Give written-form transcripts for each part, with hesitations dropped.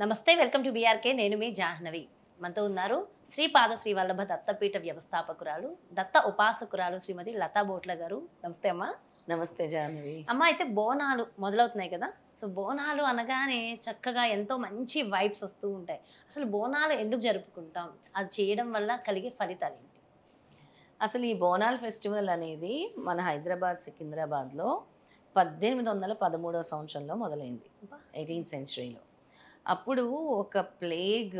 నమస్తే, welcome to BRK. నేను మీ జాహ్నవి. మనతో ఉన్నారు శ్రీపాద శ్రీవల్లభ దత్తపీఠ వ్యవస్థాపకురాలు, దత్త ఉపాసకురాలు శ్రీమతి లతా బోట్ల గారు. నమస్తే అమ్మా. నమస్తే జాహ్నవి. అమ్మ, అయితే బోనాలు మొదలవుతున్నాయి కదా. సో బోనాలు అనగానే చక్కగా ఎంతో మంచి వైబ్స్ వస్తూ ఉంటాయి. అసలు బోనాలు ఎందుకు జరుపుకుంటాం? అది చేయడం వల్ల కలిగే ఫలితాలు ఏంటి? అసలు ఈ బోనాల్ ఫెస్టివల్ అనేది మన హైదరాబాద్ సికింద్రాబాద్లో 1813వ సంవత్సరంలో మొదలైంది, అబ్బా. 18th సెంచరీలో. అప్పుడు ఒక ప్లేగ్,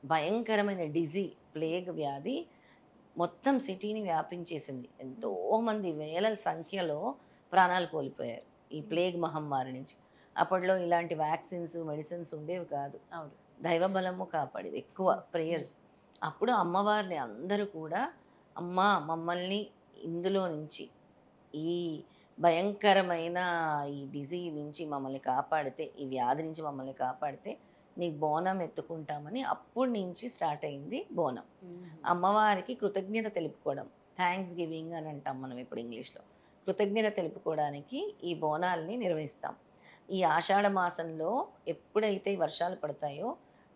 భయంకరమైన ప్లేగ్ వ్యాధి మొత్తం సిటీని వ్యాపించేసింది. ఎంతోమంది వేల సంఖ్యలో ప్రాణాలు కోల్పోయారు ఈ ప్లేగ్ మహమ్మారి నుంచి. అప్పట్లో ఇలాంటి వ్యాక్సిన్స్, మెడిసిన్స్ ఉండేవి కాదు. అవును. దైవ బలము కాపాడేది, ఎక్కువ ప్రేయర్స్. అప్పుడు అమ్మవారిని అందరూ కూడా, అమ్మ మమ్మల్ని ఇందులో నుంచి, ఈ భయంకరమైన ఈ డిజీజ్ నుంచి మమ్మల్ని కాపాడితే, ఈ వ్యాధి నుంచి మమ్మల్ని కాపాడితే నీకు బోనం ఎత్తుకుంటామని అప్పటి నుంచి స్టార్ట్ అయింది బోనం. అమ్మవారికి కృతజ్ఞత తెలుపుకోవడం, థ్యాంక్స్ గివింగ్ అని అంటాం మనం ఇప్పుడు ఇంగ్లీష్లో. కృతజ్ఞత తెలుపుకోవడానికి ఈ బోనాల్ని నిర్వహిస్తాం. ఈ ఆషాఢ మాసంలో ఎప్పుడైతే వర్షాలు పడతాయో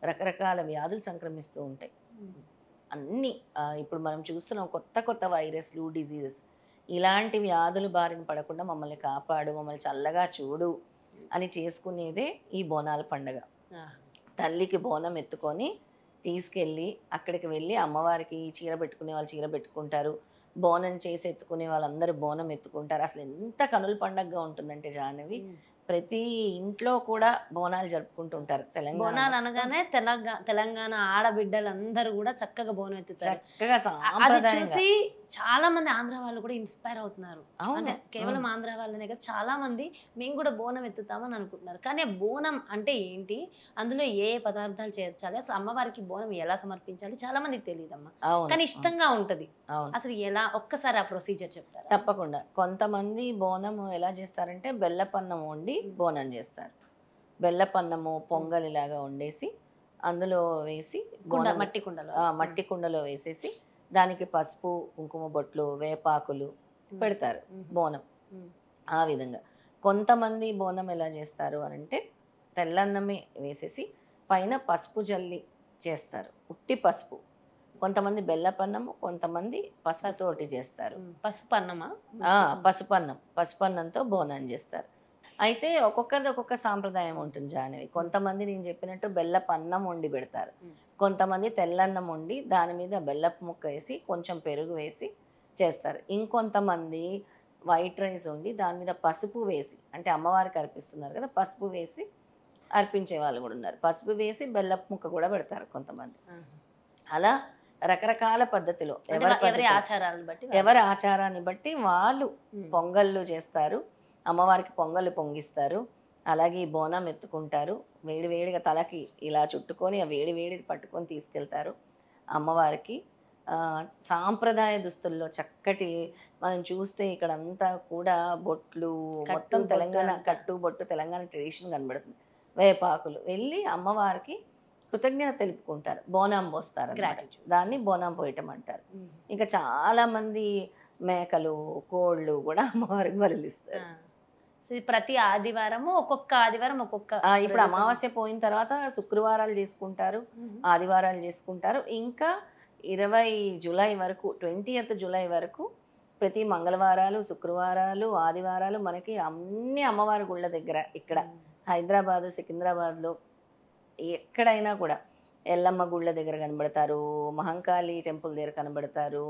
రకరకాల వ్యాధులు సంక్రమిస్తూ ఉంటాయి. అన్నీ ఇప్పుడు మనం చూస్తున్నాం, కొత్త కొత్త వైరస్లు, డిజీజెస్. ఇలాంటి వ్యాధులు బారిన పడకుండా మమ్మల్ని కాపాడు, మమ్మల్ని చల్లగా చూడు అని చేసుకునేదే ఈ బోనాల పండగ. తల్లికి బోనం ఎత్తుకొని తీసుకెళ్ళి అక్కడికి వెళ్ళి అమ్మవారికి చీర పెట్టుకునే వాళ్ళు చీర పెట్టుకుంటారు, బోనం చేసి ఎత్తుకునే వాళ్ళందరూ బోనం ఎత్తుకుంటారు. అసలు ఎంత కనుల పండగగా ఉంటుందంటే జాహ్నవి, ప్రతి ఇంట్లో కూడా బోనాలు జరుపుకుంటుంటారు. తెలంగాణ బోనాలు అనగానే తెలంగాణ ఆడబిడ్డలందరూ కూడా చక్కగా బోనం ఎత్తుతారు. చక్కగా అది సాంప్రదాయంగా. చూసి చాలా మంది ఆంధ్ర వాళ్ళు కూడా ఇన్స్పైర్ అవుతున్నారు. అవును. అంటే కేవలం ఆంధ్ర వాళ్ళనే కదా, చాలా మంది మేము కూడా బోనం ఎత్తుతామని అనుకుంటున్నారు. కానీ ఆ బోనం అంటే ఏంటి, అందులో ఏ ఏ పదార్థాలు చేర్చాలి, అసలు అమ్మవారికి బోనం ఎలా సమర్పించాలి, చాలా మందికి తెలియదమ్మా. అవును. కానీ ఇష్టంగా ఉంటది. అవును. అసలు ఎలా, ఒక్కసారి ఆ ప్రొసీజర్ చెప్తారా? తప్పకుండా. కొంతమంది బోనం ఎలా చేస్తారంటే బెల్లపన్నం వండి బోనం చేస్తారు. బెల్లపన్నము పొంగలిలాగా వండేసి అందులో వేసి బోనం, మట్టి కుండలో. మట్టి కుండలో వేసేసి దానికి పసుపు, కుంకుమ బొట్లు, వేపాకులు పెడతారు బోనం. ఆ విధంగా. కొంతమంది బోనం ఎలా చేస్తారు అని అంటే తెల్లన్నమే వేసేసి పైన పసుపు జల్లి చేస్తారు, ఉట్టి పసుపు. కొంతమంది బెల్లపన్నము, కొంతమంది పసుపుతోటి చేస్తారు. పసుపు అన్నమా? పసుపన్నంతో బోనం చేస్తారు. అయితే ఒక్కొక్కరిది ఒక్కొక్క సాంప్రదాయం ఉంటుంది జాహ్నవి. కొంతమంది నేను చెప్పినట్టు బెల్లపన్నం వండి పెడతారు, కొంతమంది తెల్లన్నం వండి దాని మీద బెల్లపు ముక్క వేసి కొంచెం పెరుగు వేసి చేస్తారు. ఇంకొంతమంది వైట్ రైస్ వండి దాని మీద పసుపు వేసి, అంటే అమ్మవారికి అర్పిస్తున్నారు కదా, పసుపు వేసి అర్పించే వాళ్ళు కూడా ఉన్నారు. పసుపు వేసి బెల్లపు ముక్క కూడా పెడతారు కొంతమంది. అలా రకరకాల పద్ధతిలో ఎవరి ఆచారాలను బట్టి ఎవరి ఆచారాన్ని బట్టి వాళ్ళు పొంగళ్ళు చేస్తారు, అమ్మవారికి పొంగళ్ళు పొంగిస్తారు. అలాగే ఈ బోనం ఎత్తుకుంటారు, వేడి వేడిగా తలకి ఇలా చుట్టుకొని ఆ వేడి వేడి పట్టుకొని తీసుకెళ్తారు అమ్మవారికి. సాంప్రదాయ దుస్తుల్లో చక్కటి, మనం చూస్తే ఇక్కడంతా కూడా బొట్లు, మొత్తం తెలంగాణ కట్టు బొట్టు, తెలంగాణ ట్రెడిషన్ కనబడుతుంది. వేపాకులు వెళ్ళి అమ్మవారికి కృతజ్ఞత తెలుపుకుంటారు, బోనం పోస్తారు, దాన్ని బోనం పోయటం అంటారు. ఇంకా చాలామంది మేకలు, కోళ్ళు కూడా అమ్మవారికి బలిస్తారు. ప్రతి ఆదివారము ఒక్కొక్క ఆదివారం ఒక్కొక్క. ఇప్పుడు అమావాస్య పోయిన తర్వాత శుక్రవారాలు చేసుకుంటారు, ఆదివారాలు చేసుకుంటారు. ఇంకా 20 జూలై వరకు, 20th జూలై వరకు ప్రతి మంగళవారాలు, శుక్రవారాలు, ఆదివారాలు మనకి అన్ని అమ్మవారి గుళ్ళ దగ్గర, ఇక్కడ హైదరాబాద్, సికింద్రాబాద్లో ఎక్కడైనా కూడా ఎల్లమ్మ గుళ్ళ దగ్గర కనబడతారు, మహంకాళి టెంపుల్ దగ్గర కనబడతారు.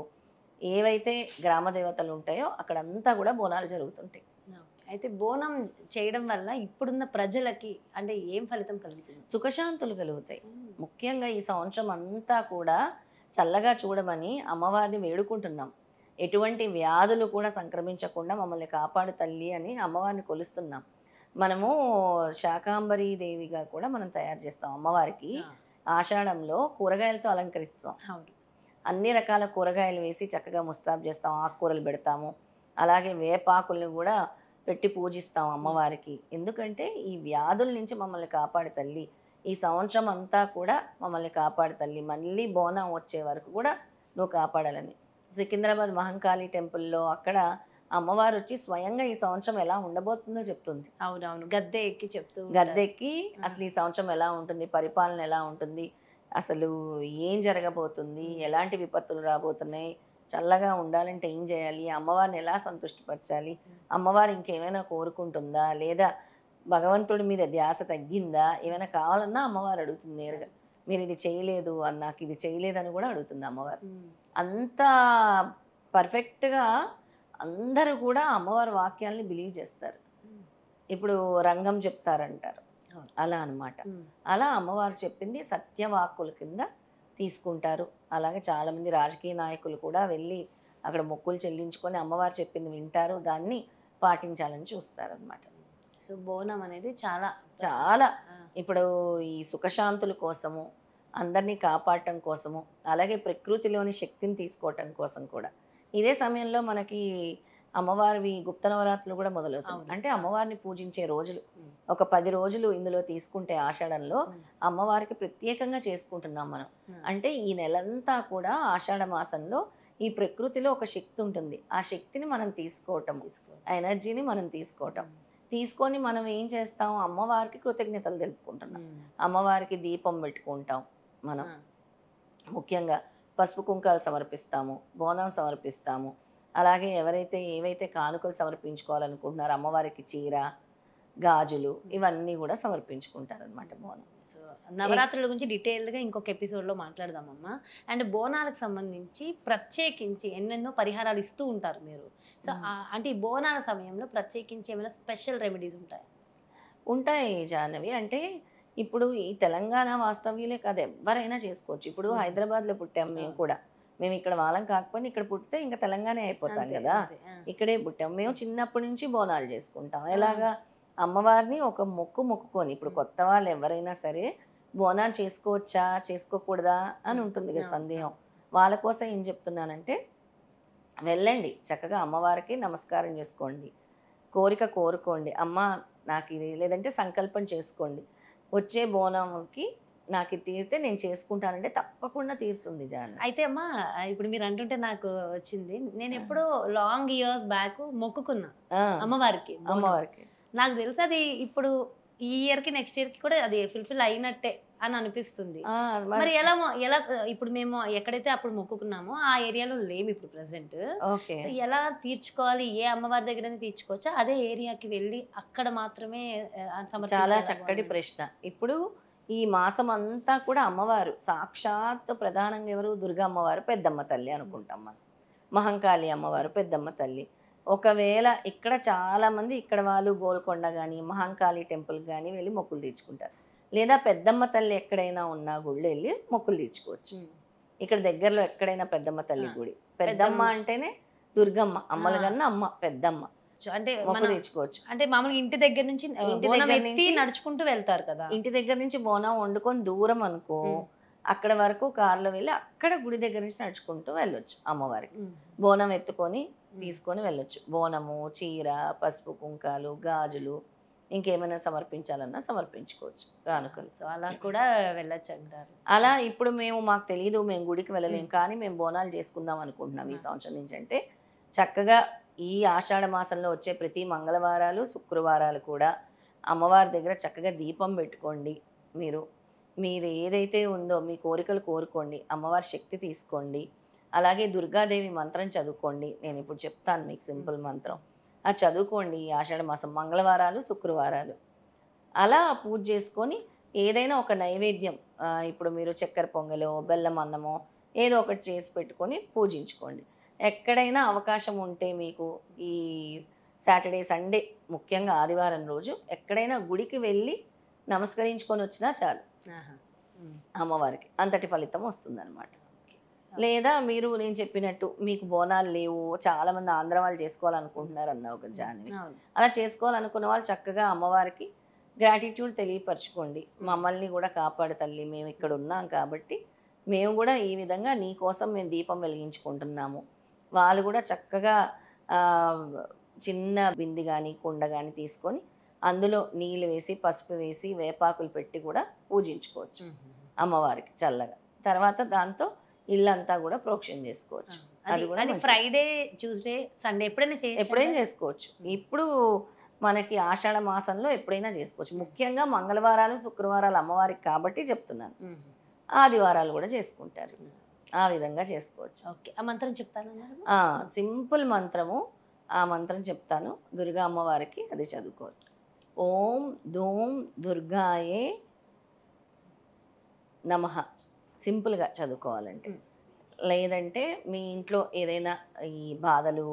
ఏవైతే గ్రామ దేవతలు ఉంటాయో అక్కడంతా కూడా బోనాలు జరుగుతుంటాయి. అయితే బోనం చేయడం వల్ల ఇప్పుడున్న ప్రజలకి అంటే ఏం ఫలితం కలుగుతుంది? సుఖశాంతులు కలుగుతాయి. ముఖ్యంగా ఈ సంవత్సరం అంతా కూడా చల్లగా చూడమని అమ్మవారిని వేడుకుంటున్నాం. ఎటువంటి వ్యాధులు కూడా సంక్రమించకుండా మమ్మల్ని కాపాడు తల్లి అని అమ్మవారిని కొలుస్తున్నాం. మనము శాకాంబరీ దేవిగా కూడా మనం తయారు చేస్తాం అమ్మవారికి. ఆషాఢంలో కూరగాయలతో అలంకరిస్తాం, అన్ని రకాల కూరగాయలు వేసి చక్కగా ముస్తాబు చేస్తాం, ఆకుకూరలు పెడతాము. అలాగే వేపాకులను కూడా పెట్టి పూజిస్తాం అమ్మవారికి. ఎందుకంటే ఈ వ్యాధుల నుంచి మమ్మల్ని కాపాడు తల్లి, ఈ సంవత్సరం అంతా కూడా మమ్మల్ని కాపాడు తల్లి, మళ్ళీ బోనం వచ్చే వరకు కూడా నువ్వు కాపాడాలని. సికింద్రాబాద్ మహంకాళి టెంపుల్లో అక్కడ అమ్మవారు వచ్చి స్వయంగా ఈ సంవత్సరం ఎలా ఉండబోతుందో చెప్తుంది. అవునవును, గద్దె ఎక్కి చెప్తూ ఉంటారు. గద్దెక్కి అసలు ఈ సంవత్సరం ఎలా ఉంటుంది, పరిపాలన ఎలా ఉంటుంది, అసలు ఏం జరగబోతుంది, ఎలాంటి విపత్తులు రాబోతున్నాయి, చల్లగా ఉండాలంటే ఏం చేయాలి, అమ్మవారిని ఎలా సంతృష్టిపరచాలి, అమ్మవారు ఇంకేమైనా కోరుకుంటుందా, లేదా భగవంతుడి మీద ధ్యాస తగ్గిందా, ఏమైనా కావాలన్నా అమ్మవారు అడుగుతుంది నేరుగా. మీరు ఇది చేయలేదు నాకు ఇది చేయలేదని కూడా అడుగుతుంది అమ్మవారు. అంత పర్ఫెక్ట్గా అందరూ కూడా అమ్మవారి వాక్యాల్ని బిలీవ్ చేస్తారు. ఇప్పుడు రంగం చెప్తారంటారు, అలా అన్నమాట. అలా అమ్మవారు చెప్పింది సత్యవాక్కుల కింద తీసుకుంటారు. అలాగే చాలామంది రాజకీయ నాయకులు కూడా వెళ్ళి అక్కడ మొక్కులు చెల్లించుకొని అమ్మవారు చెప్పింది వింటారు, దాన్ని పాటించాలని చూస్తారనమాట. సో బోనం అనేది చాలా చాలా ఇప్పుడు ఈ సుఖశాంతుల కోసము, అందరినీ కాపాడటం కోసము, అలాగే ప్రకృతిలోని శక్తిని తీసుకోవటం కోసం కూడా. ఇదే సమయంలో మనకి అమ్మవారివి గుప్త నవరాత్రులు కూడా మొదలవుతాయి. అంటే అమ్మవారిని పూజించే రోజులు ఒక 10 రోజులు ఇందులో తీసుకుంటే ఆషాఢంలో అమ్మవారికి ప్రత్యేకంగా చేసుకుంటున్నాం మనం. అంటే ఈ నెలంతా కూడా ఆషాఢ మాసంలో ఈ ప్రకృతిలో ఒక శక్తి ఉంటుంది. ఆ శక్తిని మనం తీసుకోవటం, ఆ ఎనర్జీని మనం తీసుకోవటం, తీసుకొని మనం ఏం చేస్తాం, అమ్మవారికి కృతజ్ఞతలు తెలుపుకుంటున్నాం. అమ్మవారికి దీపం పెట్టుకుంటాం మనం. ముఖ్యంగా పసుపు కుంకాలు సమర్పిస్తాము, బోనం సమర్పిస్తాము. అలాగే ఎవరైతే ఏవైతే కానుకలు సమర్పించుకోవాలనుకుంటున్నారో అమ్మవారికి చీర, గాజులు ఇవన్నీ కూడా సమర్పించుకుంటారనమాట బోనం. సో నవరాత్రుల గురించి డీటెయిల్డ్గా ఇంకొక ఎపిసోడ్లో మాట్లాడదామమ్మా. అండ్ బోనాలకు సంబంధించి ప్రత్యేకించి ఎన్నెన్నో పరిహారాలు ఇస్తూ ఉంటారు మీరు. సో అంటే ఈ బోనాల సమయంలో ప్రత్యేకించి ఏమైనా స్పెషల్ రెమెడీస్ ఉంటాయి? ఉంటాయి జాహ్నవి. అంటే ఇప్పుడు ఈ తెలంగాణ వాస్తవ్యులే కాదు, ఎవరైనా చేసుకోవచ్చు. ఇప్పుడు హైదరాబాద్లో పుట్టాం మేము కూడా, మేము ఇక్కడ వాళ్ళం కాకపోయినా ఇక్కడ పుట్టితే ఇంకా తెలంగాణ అయిపోతాం కదా, ఇక్కడే పుట్టాం. మేము చిన్నప్పటి నుంచి బోనాలు చేసుకుంటాం. ఎలాగా, అమ్మవారిని ఒక మొక్కుకొని, ఇప్పుడు కొత్త వాళ్ళు ఎవరైనా సరే బోనాలు చేసుకోవచ్చా చేసుకోకూడదా అని ఉంటుంది కదా సందేహం. వాళ్ళ కోసం ఏం చెప్తున్నానంటే, వెళ్ళండి చక్కగా అమ్మవారికి నమస్కారం చేసుకోండి, కోరిక కోరుకోండి, అమ్మ నాకు ఇది, లేదంటే సంకల్పం చేసుకోండి, వచ్చే బోనంకి నాకు ఇది తీరితే నేను చేసుకుంటానంటే తప్పకుండా తీరుతుంది జాన. అయితే అమ్మా, ఇప్పుడు మీరు అంటుంటే నాకు వచ్చింది, నేను ఎప్పుడో లాంగ్ ఇయర్స్ బ్యాక్ మొక్కుకున్నా అమ్మవారికి. నాకు తెలుసు అది ఇప్పుడు ఈ ఇయర్కి నెక్స్ట్ ఇయర్కి కూడా అది ఫుల్ఫిల్ అయినట్టే అని అనిపిస్తుంది. మరి ఎలా ఇప్పుడు మేము ఎక్కడైతే అప్పుడు మొక్కుకున్నామో ఆ ఏరియాలో లేము ఇప్పుడు ప్రెసెంట్. ఎలా తీర్చుకోవాలి, ఏ అమ్మవారి దగ్గర తీర్చుకోవచ్చా, అదే ఏరియాకి వెళ్ళి అక్కడ మాత్రమే? చాలా చక్కటి ప్రశ్న. ఇప్పుడు ఈ మాసం అంతా కూడా అమ్మవారు సాక్షాత్ ప్రధానంగా ఎవరు, దుర్గా అమ్మవారు పెద్దమ్మ తల్లి అనుకుంటాం మనం, మహంకాళి అమ్మవారు పెద్దమ్మ తల్లి. ఒకవేళ ఇక్కడ చాలామంది ఇక్కడ వాళ్ళు గోల్కొండ కానీ మహంకాళి టెంపుల్ కానీ వెళ్ళి మొక్కులు తీర్చుకుంటారు, లేదా పెద్దమ్మ తల్లి ఎక్కడైనా ఉన్న గుళ్ళు వెళ్ళి మొక్కులు తీర్చుకోవచ్చు. ఇక్కడ దగ్గరలో ఎక్కడైనా పెద్దమ్మ తల్లి గుడి, పెద్దమ్మ అంటేనే దుర్గమ్మ, అమ్మల కన్నా అమ్మ పెద్దమ్మ, అంటే మొక్కు తీర్చుకోవచ్చు. అంటే మామూలుగా ఇంటి దగ్గర నుంచి నడుచుకుంటూ వెళ్తారు కదా, ఇంటి దగ్గర నుంచి బోనం వండుకొని దూరం అనుకో, అక్కడ వరకు కారులో వెళ్ళి అక్కడ గుడి దగ్గర నుంచి నడుచుకుంటూ వెళ్ళొచ్చు. అమ్మవారికి బోనం ఎత్తుకొని తీసుకొని వెళ్ళొచ్చు. బోనము, చీర, పసుపు కుంకాలు, గాజులు, ఇంకేమైనా సమర్పించాలన్నా సమర్పించుకోవచ్చు, కానుకలు. సో అలా కూడా వెళ్ళొచ్చు అంటారు. అలా ఇప్పుడు మాకు తెలియదు, మేము గుడికి వెళ్ళలేము, కానీ మేము బోనాలు చేసుకుందాం అనుకుంటున్నాం ఈ సంవత్సరం నుంచి అంటే, చక్కగా ఈ ఆషాఢ మాసంలో వచ్చే ప్రతి మంగళవారాలు, శుక్రవారాలు కూడా అమ్మవారి దగ్గర చక్కగా దీపం పెట్టుకోండి. మీరు ఏదైతే ఉందో మీ కోరికలు కోరుకోండి, అమ్మవారి శక్తి తీసుకోండి. అలాగే దుర్గాదేవి మంత్రం చదువుకోండి. నేను ఇప్పుడు చెప్తాను మీకు సింపుల్ మంత్రం, అది చదువుకోండి. ఈ ఆషాఢ మాసం మంగళవారాలు, శుక్రవారాలు అలా పూజ చేసుకొని ఏదైనా ఒక నైవేద్యం, ఇప్పుడు మీరు చక్కెర పొంగలో, బెల్లం అన్నమో ఏదో ఒకటి చేసి పెట్టుకొని పూజించుకోండి. ఎక్కడైనా అవకాశం ఉంటే మీకు ఈ సాటర్డే, సండే, ముఖ్యంగా ఆదివారం రోజు ఎక్కడైనా గుడికి వెళ్ళి నమస్కరించుకొని వచ్చినా చాలు, అమ్మవారికి అంతటి ఫలితం వస్తుందన్నమాట. లేదా మీరు నేను చెప్పినట్టు మీకు బోనాలు లేవు, చాలామంది ఆంధ్ర వాళ్ళు చేసుకోవాలనుకుంటున్నారు అన్నావు ఒక జాన్వి, అలా చేసుకోవాలనుకున్న వాళ్ళు చక్కగా అమ్మవారికి గ్రాటిట్యూడ్ తెలియపరచుకోండి. మమ్మల్ని కూడా కాపాడు తల్లి, మేము ఇక్కడ ఉన్నాం కాబట్టి మేము కూడా ఈ విధంగా నీ కోసం మేము దీపం వెలిగించుకుంటున్నాము. వాళ్ళు కూడా చక్కగా చిన్న బింది కానీ కుండ కానీ తీసుకొని అందులో నీళ్ళు వేసి, పసుపు వేసి, వేపాకులు పెట్టి కూడా పూజించుకోవచ్చు అమ్మవారికి చల్లగా. తర్వాత దాంతో ఇల్లంతా కూడా ప్రోక్షణ చేసుకోవచ్చు. అది కూడా అది మంచిది. ఫ్రైడే, ట్యూస్డే, సండే ఎప్పుడైనా చేయొచ్చు. ఎప్పుడైనా చేసుకోవచ్చు. ఇప్పుడు మనకి ఆషాఢ మాసంలో ఎప్పుడైనా చేసుకోవచ్చు. ముఖ్యంగా మంగళవారాలు, శుక్రవారాలు అమ్మవారికి కాబట్టి చెప్తున్నాను. ఆదివారాలు కూడా చేసుకుంటారు. ఆ విధంగా చేసుకోవచ్చు. ఓకే, ఆ మంత్రం చెప్తానన్నారు. సింపుల్ మంత్రము. ఆ మంత్రం చెప్తాను. దుర్గా అమ్మవారికి అది చదువుకోవాలి. ఓం ధూం దుర్గాయే నమః. సింపుల్గా చదువుకోవాలంటే. లేదంటే మీ ఇంట్లో ఏదైనా ఈ బాధలు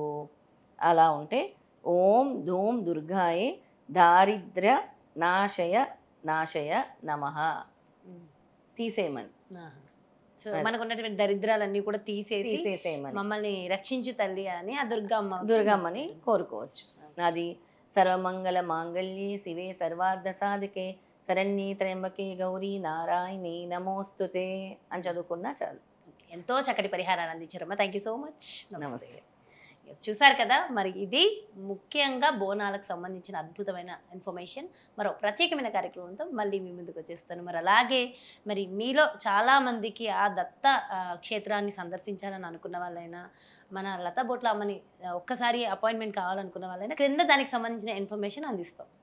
అలా ఉంటే ఓం ధూం దుర్గాయే దారిద్ర్య నాశయ నాశయ నమః తీసేయమని. సో మనకు ఉన్నటువంటి దరిద్రాలన్నీ కూడా తీసేసి తీసేసేయమని మమ్మల్ని రక్షించు తల్లి అని ఆ దుర్గమ్మని కోరుకోవచ్చు. అది సర్వమంగళ మాంగళ్యే శివే సర్వార్థ సాధికే శరణ్యే త్ర్యంబకే గౌరీ నారాయణి నమోస్తుతే అని చదువుకున్నా చాలు. ఎంతో చక్కటి పరిహారాలు అందించారమ్మా. Thank you so much. నమస్తే. చూసారు కదా, మరి ఇది ముఖ్యంగా బోనాలకు సంబంధించిన అద్భుతమైన ఇన్ఫర్మేషన్. మరో ప్రత్యేకమైన కార్యక్రమంతో మళ్ళీ మీ ముందుకు వచ్చేస్తాను. మరి అలాగే మరి మీలో చాలామందికి ఆ దత్త క్షేత్రాన్ని సందర్శించాలని అనుకున్న వాళ్ళైనా, మన లతా బొట్ల అమ్మని ఒక్కసారి అపాయింట్మెంట్ కావాలనుకున్న వాళ్ళైనా క్రింద దానికి సంబంధించిన ఇన్ఫర్మేషన్ అందిస్తాం.